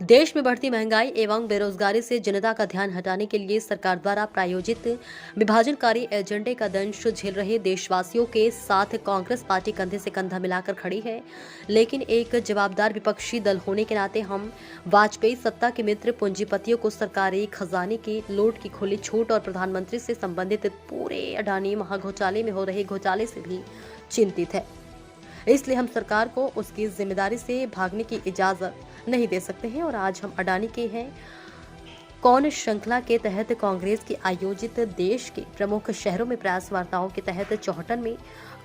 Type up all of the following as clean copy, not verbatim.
देश में बढ़ती महंगाई एवं बेरोजगारी से जनता का ध्यान हटाने के लिए सरकार द्वारा प्रायोजित विभाजनकारी एजेंडे का दंश झेल रहे देशवासियों के साथ कांग्रेस पार्टी कंधे से कंधा मिलाकर खड़ी है। लेकिन एक जवाबदार विपक्षी दल होने के नाते हम वाजपेयी सत्ता के मित्र पूंजीपतियों को सरकारी खजाने की लूट की खुली छूट और प्रधानमंत्री से संबंधित पूरे अडानी महाघोटाले में हो रहे घोटाले से भी चिंतित है। इसलिए हम सरकार को उसकी जिम्मेदारी से भागने की इजाजत नहीं दे सकते हैं और आज हम अडानी के हैं कौन श्रृंखला के तहत कांग्रेस की आयोजित देश के प्रमुख शहरों में प्रेस वार्ताओं के तहत चौहटन में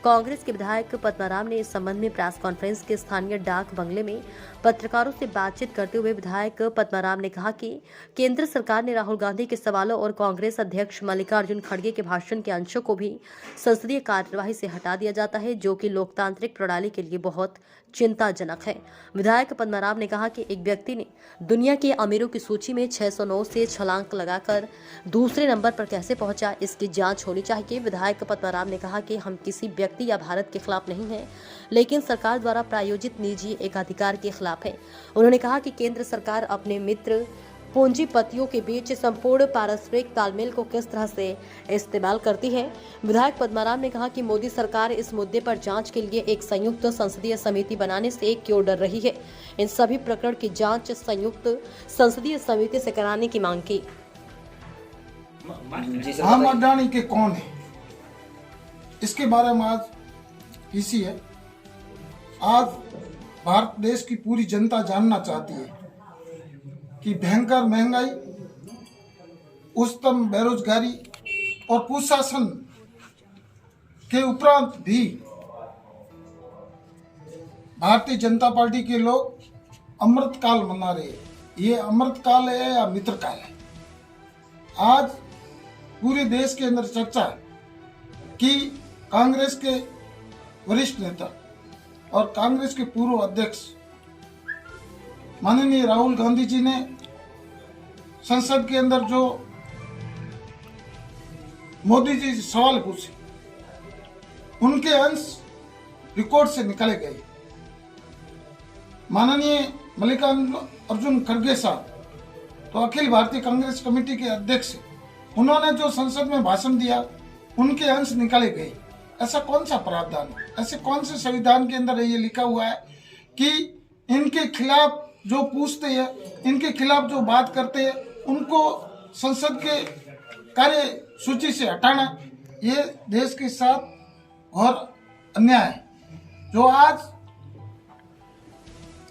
कांग्रेस के विधायक पद्माराम ने इस संबंध में प्रेस कॉन्फ्रेंस के स्थानीय डाक बंगले में पत्रकारों से बातचीत करते हुए विधायक पद्माराम ने कहा कि केंद्र सरकार ने राहुल गांधी के सवालों और कांग्रेस अध्यक्ष मल्लिकार्जुन खड़गे के भाषण के अंशों को भी संसदीय कार्यवाही से हटा दिया जाता है, जो कि लोकतांत्रिक प्रणाली के लिए बहुत चिंताजनक है। विधायक पद्माराम ने कहा कि एक व्यक्ति ने दुनिया के अमीरों की सूची में 609 से छलांग लगाकर दूसरे नंबर पर कैसे पहुंचा, इसकी जांच होनी चाहिए। विधायक पद्माराम ने कहा कि हम किसी व्यक्ति या भारत के खिलाफ नहीं हैं, लेकिन सरकार द्वारा प्रायोजित निजी एकाधिकार के खिलाफ है। उन्होंने कहा कि केंद्र सरकार अपने मित्र पूंजीपतियों के बीच संपूर्ण पारस्परिक तालमेल को किस तरह से इस्तेमाल करती है। विधायक पद्माराम ने कहा कि मोदी सरकार इस मुद्दे पर जांच के लिए एक संयुक्त संसदीय समिति बनाने से क्यों डर रही है। इन सभी प्रकरण की जांच संयुक्त संसदीय समिति से कराने की मांग की। हम अडानी के कौन है, इसके बारे में आज इसी है। आज भारत देश की पूरी जनता जानना चाहती है कि भयंकर महंगाई, उच्चतम बेरोजगारी और कुशासन के उपरांत भी भारतीय जनता पार्टी के लोग अमृत काल मना रहे हैं। ये अमृत काल है या मित्र काल है। आज पूरे देश के अंदर चर्चा है कि कांग्रेस के वरिष्ठ नेता और कांग्रेस के पूर्व अध्यक्ष माननीय राहुल गांधी जी ने संसद के अंदर जो मोदी जी सवाल पूछे, उनके अंश रिकॉर्ड से निकाले गए। माननीय मल्लिकार्जुन खड़गे साहब तो अखिल भारतीय कांग्रेस कमेटी के अध्यक्ष, उन्होंने जो संसद में भाषण दिया, उनके अंश निकाले गए। ऐसा कौन सा प्रावधान है, ऐसे कौन से संविधान के अंदर ये लिखा हुआ है कि इनके खिलाफ जो पूछते हैं, इनके खिलाफ जो बात करते हैं, उनको संसद के कार्य सूची से हटाना? ये देश के साथ और अन्याय है। जो आज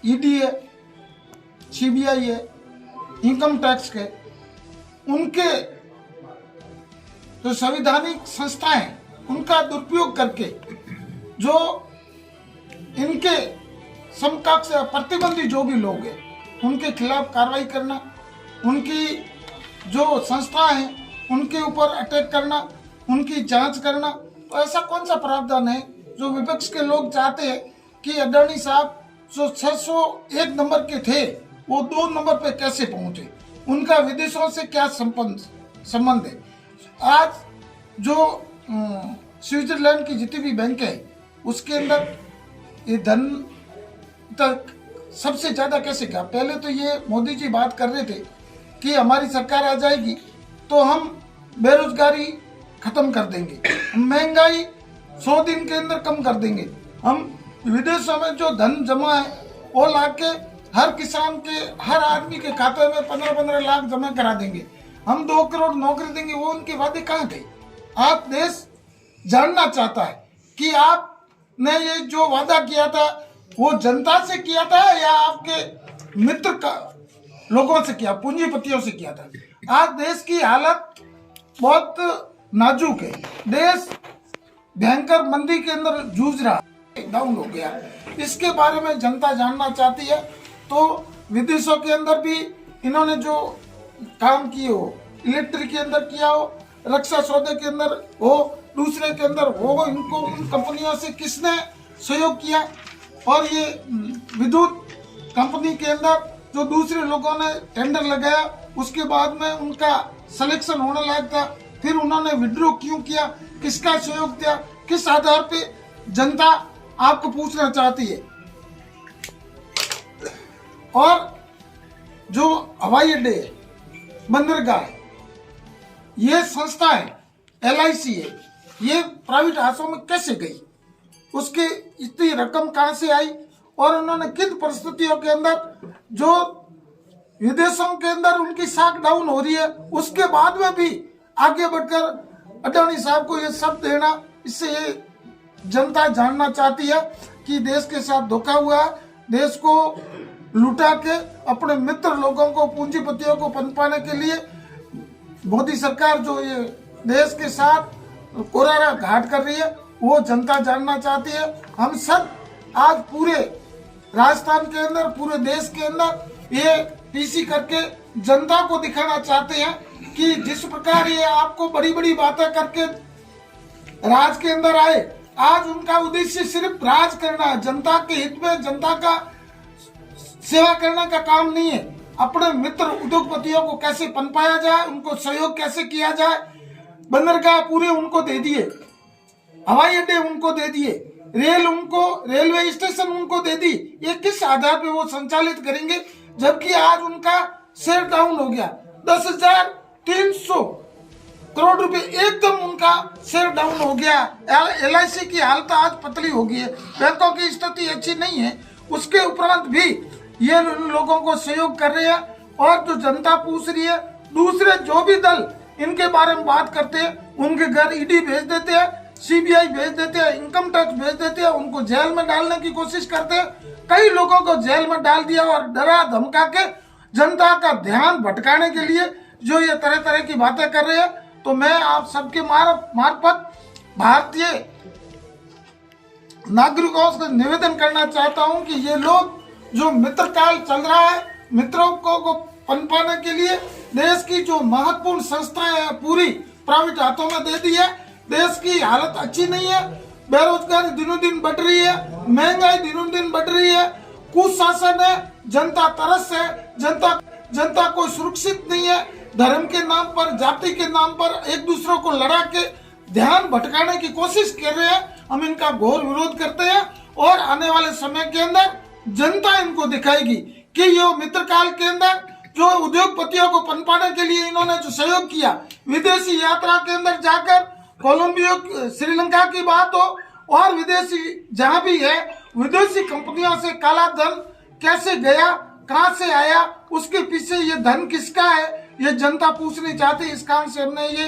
ईडी है, सीबीआई है, इनकम टैक्स के, उनके जो संवैधानिक संस्थाएं हैं, उनका दुरुपयोग करके जो इनके समकक्ष प्रतिबंधी जो भी लोग हैं, उनके खिलाफ कार्रवाई करना, उनकी जो संस्थाएं हैं उनके ऊपर अटैक करना, उनकी जांच करना। तो ऐसा कौन सा प्रावधान है जो विपक्ष के लोग चाहते हैं कि अडानी साहब जो 601 नंबर के थे वो 2 नंबर पे कैसे पहुंचे, उनका विदेशों से क्या संबंध है। आज जो स्विट्जरलैंड की जितनी भी बैंक है, उसके अंदर ये धन तक सबसे ज्यादा कैसे गया। पहले तो ये मोदी जी बात कर रहे थे कि हमारी सरकार आ जाएगी तो हम बेरोजगारी खत्म कर देंगे, महंगाई 100 दिन के अंदर कम कर देंगे, हम विदेशों में जो धन जमा है वो लाके हर किसान के, हर आदमी के खाते में 15-15 लाख जमा करा देंगे, हम 2 करोड़ नौकरी देंगे। वो उनके वादे कहाँ गए? आप देश जानना चाहता है कि आपने ये जो वादा किया था वो जनता से किया था या आपके मित्र का लोगों से किया, पूंजीपतियों से किया था। आज देश की हालत बहुत नाजुक है। देश भयंकर मंदी के अंदर जूझ रहा है, डाउन हो गया। इसके बारे में जनता जानना चाहती है। तो विदेशों के अंदर भी इन्होंने जो काम किए हो, इलेक्ट्रिक के अंदर किया हो, रक्षा सौदे के अंदर हो, दूसरे के अंदर हो, इनको उन कंपनियों से किसने सहयोग किया। और ये विद्युत कंपनी के अंदर जो दूसरे लोगों ने टेंडर लगाया, उसके बाद में उनका सिलेक्शन होने लायक था, फिर उन्होंने विड्रॉ क्यों किया, किसका सहयोग दिया, किस आधार पे, जनता आपको पूछना चाहती है। और जो हवाई अड्डे है, बंदरगाह है, ये संस्था है, LIC है, ये प्राइवेट हाथों में कैसे गई? उसकी इतनी रकम कहाँ से आई? और उन्होंने किन परिस्थितियों के अंदर, जो विदेशों के अंदर उनकी साख डाउन हो रही है, उसके बाद में भी आगे बढ़कर अडानी साहब को ये सब देना, इससे ये जनता जानना चाहती है कि देश के साथ धोखा हुआ है, देश को लुटा के अपने मित्र लोगों को, पूंजीपतियों को पनपाने के लिए मोदी सरकार जो ये देश के साथ कोरारा घाट कर रही है, वो जनता जानना चाहती है। हम सब आज पूरे राजस्थान के अंदर, पूरे देश के अंदर ये पीसी करके जनता को दिखाना चाहते हैं कि जिस प्रकार ये आपको बड़ी बड़ी बातें करके राज के अंदर आए, आज उनका उद्देश्य सिर्फ राज करना है, जनता के हित में, जनता का सेवा करने का काम नहीं है। अपने मित्र उद्योगपतियों को कैसे पनपाया जाए, उनको सहयोग कैसे किया जाए, बंदरगाह पूरे उनको दे दिए, हवाई अड्डे उनको दे दिए, रेलवे स्टेशन उनको दे दी। ये किस आधार पे वो संचालित करेंगे, जबकि आज उनका शेयर डाउन हो गया 10,300 करोड़ रुपए, एकदम उनका शेयर डाउन हो गया। LIC की हालत आज पतली हो गई है, बैंकों की स्थिति अच्छी नहीं है, उसके उपरांत भी ये लोगों को सहयोग कर रहे हैं। और जो जनता पूछ रही है, दूसरे जो भी दल इनके बारे में बात करते हैं, उनके घर ED भेज देते हैं, CBI भेज देते हैं, इनकम टैक्स भेज देते हैं, उनको जेल में डालने की कोशिश करते हैं। कई लोगों को जेल में डाल दिया और डरा धमका के जनता का ध्यान भटकाने के लिए जो ये तरह तरह की बातें कर रहे हैं। तो मैं आप सबके मार्फत भारतीय नागरिकों से निवेदन करना चाहता हूं कि ये लोग जो मित्र काल चल रहा है, मित्रों को पनपाने के लिए देश की जो महत्वपूर्ण संस्थाएं हैं पूरी प्राइवेट हाथों में दे दी है। देश की हालत अच्छी नहीं है, बेरोजगारी दिनों दिन बढ़ रही है, महंगाई दिनों दिन बढ़ रही है, कुशासन है, जनता तरस है, जनता कोई सुरक्षित नहीं है। धर्म के नाम पर, जाति के नाम पर एक दूसरे को लड़ा के ध्यान भटकाने की कोशिश कर रहे हैं। हम इनका घोर विरोध करते हैं और आने वाले समय के अंदर जनता इनको दिखाएगी कि ये मित्र काल के अंदर जो उद्योगपतियों को पनपाने के लिए इन्होंने जो सहयोग किया, विदेशी यात्रा के अंदर जाकर कोलंबिया, श्रीलंका की बात हो और विदेशी जहां भी है, विदेशी कंपनियों से काला धन कैसे गया, कहां से आया, उसके पीछे ये धन किसका है, ये जनता पूछनी चाहती। इस कारण से हमने ये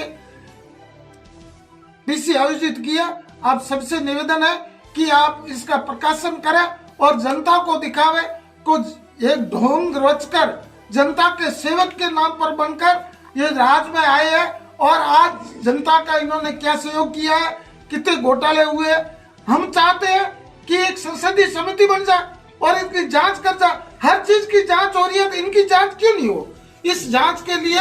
पीसी आयोजित किया। आप सबसे निवेदन है कि आप इसका प्रकाशन करें और जनता को दिखावे, कुछ एक ढोंग रचकर जनता के सेवक के नाम पर बनकर ये राज में आए हैं। और आज जनता का इन्होंने क्या सहयोग किया है, कितने घोटाले हुए। हम चाहते हैं कि एक संसदीय समिति बन जाए और इनकी जांच कर जाए। हर चीज की जांच हो रही है, तो इनकी जांच क्यों नहीं हो? इस जांच के लिए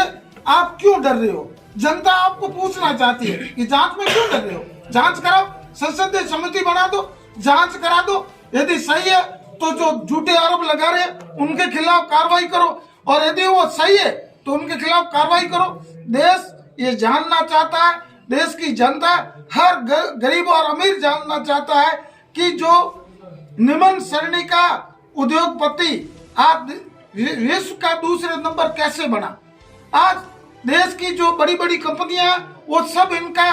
आप क्यों डर रहे हो? जनता आपको पूछना चाहती है कि जांच में क्यों डर रहे हो? जांच कराओ, संसदीय समिति बना दो, जांच करा दो। यदि सही है तो जो झूठे आरोप लगा रहे उनके खिलाफ कार्रवाई करो, और यदि वो सही है तो उनके खिलाफ कार्रवाई करो। देश ये जानना चाहता है, देश की जनता, हर गरीब और अमीर जानना चाहता है कि जो निम्न श्रेणी का उद्योगपति आज विश्व का दूसरे नंबर कैसे बना। आज देश की जो बड़ी बड़ी कंपनियां वो सब इनका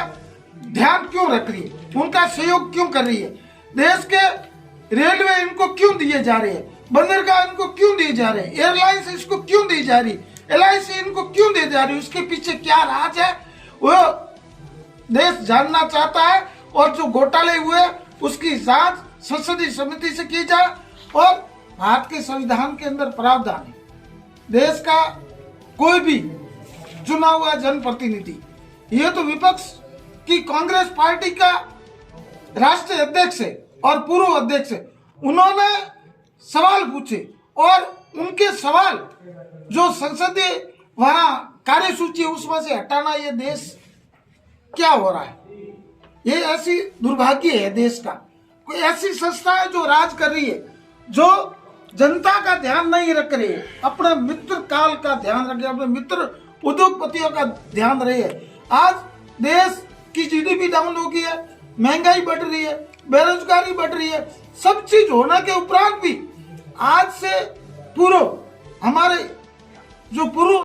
ध्यान क्यों रख रही है, उनका सहयोग क्यों कर रही है। देश के रेलवे इनको क्यों दिए जा रहे हैं, बंदरगाह इनको क्यों दिए जा रहे हैं, एयरलाइंस इसको क्यों दी जा रही, LIC इनको क्यों दी जा रही, उसके पीछे क्या राज है, वो देश जानना चाहता है। और जो घोटाले हुए उसकी जांच संसदीय समिति से की जाए। और भारत के संविधान के अंदर प्रावधान है, देश का कोई भी चुना हुआ जनप्रतिनिधि, ये तो विपक्ष की कांग्रेस पार्टी का राष्ट्रीय अध्यक्ष है और पूर्व अध्यक्ष है, उन्होंने सवाल पूछे और उनके सवाल जो संसदीय वहां कार्यसूची उसमें से हटाना, ये देश क्या हो रहा है? ये ऐसी दुर्भाग्य है देश का। कोई ऐसी संस्था है जो राज कर रही है, जो जनता का ध्यान नहीं रख रही है, अपने मित्र काल का ध्यान रखे, अपने मित्र उद्योगपतियों का ध्यान रहे है। आज देश की GDP डाउन हो गई है, महंगाई बढ़ रही है, बेरोजगारी बढ़ रही है। सब चीज होने के उपरांत भी आज से पूर्व हमारे जो पूर्व